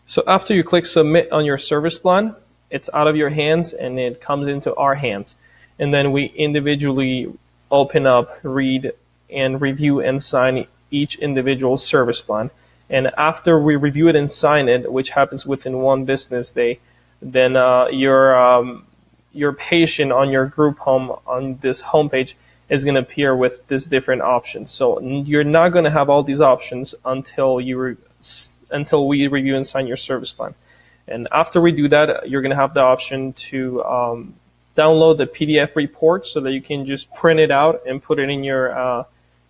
So after you click submit on your service plan, it's out of your hands and it comes into our hands. And then we individually open up, read, and review and sign each individual service plan. And after we review it and sign it, which happens within one business day, then your patient on your group home on this homepage is going to appear with this different options. So you're not going to have all these options until we review and sign your service plan. And after we do that, you're going to have the option to download the PDF report so that you can just print it out and put it in your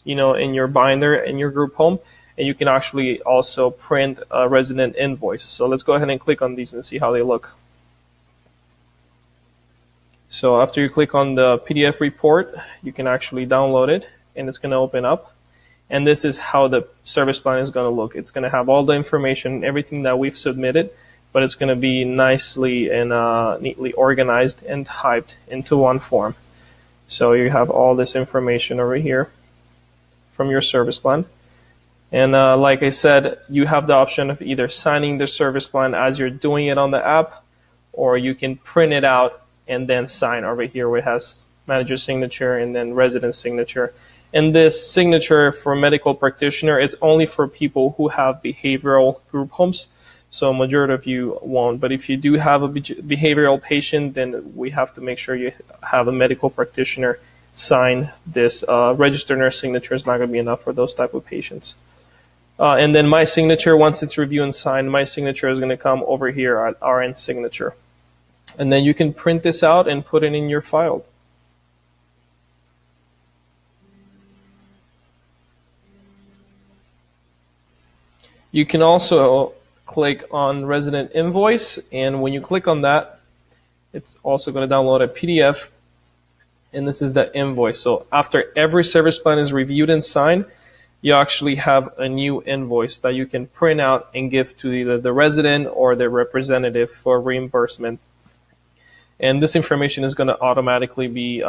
in your binder in your group home. And you can actually also print a resident invoice. So let's go ahead and click on these and see how they look. So after you click on the PDF report, you can actually download it and it's going to open up. And this is how the service plan is going to look. It's going to have all the information, everything that we've submitted, but it's going to be nicely and neatly organized and typed into one form. So you have all this information over here from your service plan. And like I said, you have the option of either signing the service plan as you're doing it on the app, or you can print it out and then sign over here where it has manager signature and then resident signature. And this signature for medical practitioner is only for people who have behavioral group homes. So majority of you won't. But if you do have a behavioral patient, then we have to make sure you have a medical practitioner sign this. Registered nurse signature is not going to be enough for those type of patients. And then my signature, once it's reviewed and signed, my signature is going to come over here at RN signature. And then you can print this out and put it in your file. You can also click on resident invoice, and when you click on that, it's also going to download a PDF, and this is the invoice. So after every service plan is reviewed and signed, you actually have a new invoice that you can print out and give to either the resident or the representative for reimbursement. And this information is going to automatically be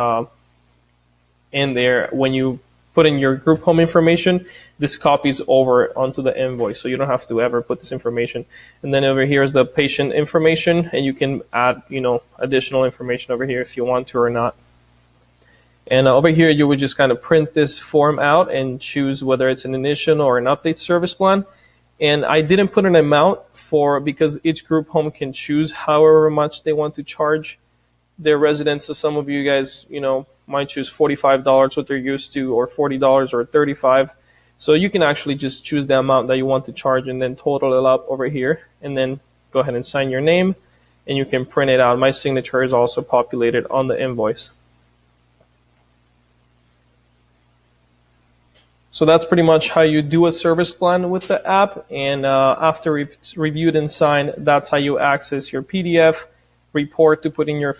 in there. When you put in your group home information, this copies over onto the invoice, so you don't have to ever put this information. And then over here is the patient information, and you can add additional information over here if you want to or not. And over here, you would just kind of print this form out and choose whether it's an initial or an update service plan. And I didn't put an amount because each group home can choose however much they want to charge their residents. So some of you guys, might choose $45 what they're used to, or $40 or $35. So you can actually just choose the amount that you want to charge and then total it up over here, and then go ahead and sign your name, and you can print it out. My signature is also populated on the invoice. So that's pretty much how you do a service plan with the app. And after it's reviewed and signed, that's how you access your PDF report to put in your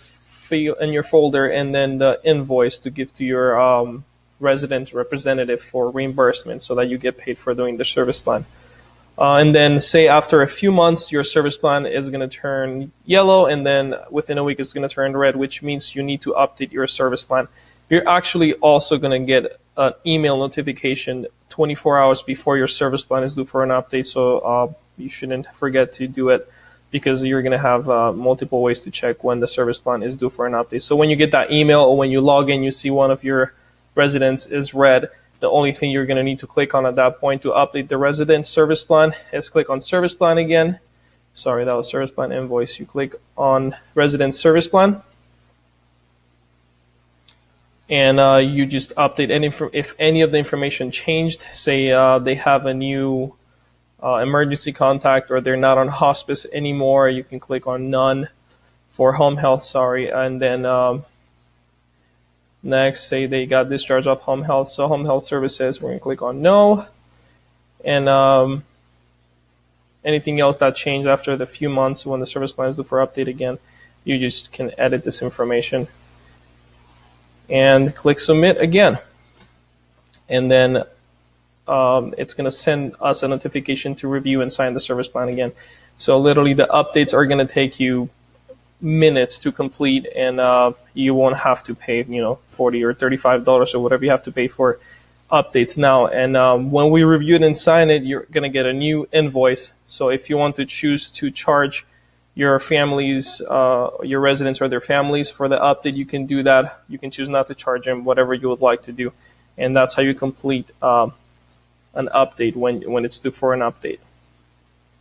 folder, and then the invoice to give to your resident representative for reimbursement, so that you get paid for doing the service plan. And then say after a few months, your service plan is going to turn yellow, and then within a week it's going to turn red, which means you need to update your service plan. You're actually also going to get an email notification 24 hours before your service plan is due for an update. So you shouldn't forget to do it, because you're going to have multiple ways to check when the service plan is due for an update. So when you get that email, or when you log in, you see one of your residents is red, the only thing you're going to need to click on at that point to update the resident service plan is click on service plan again. Sorry, that was service plan invoice. You click on resident service plan, and you just update if any of the information changed. Say they have a new emergency contact, or they're not on hospice anymore, you can click on none for home health, and then next, say they got discharged off home health, so home health services, we're going to click on no. And anything else that changed after the few months when the service plan is due for update again, you just can edit this information and click submit again. And then it's going to send us a notification to review and sign the service plan again. So literally the updates are going to take you minutes to complete, and you won't have to pay $40 or $35 or whatever you have to pay for updates now. And when we review it and sign it, you're going to get a new invoice. So if you want to choose to charge your families, your residents or their families for the update, you can do that. You can choose not to charge them, whatever you would like to do. And that's how you complete an update when it's due for an update.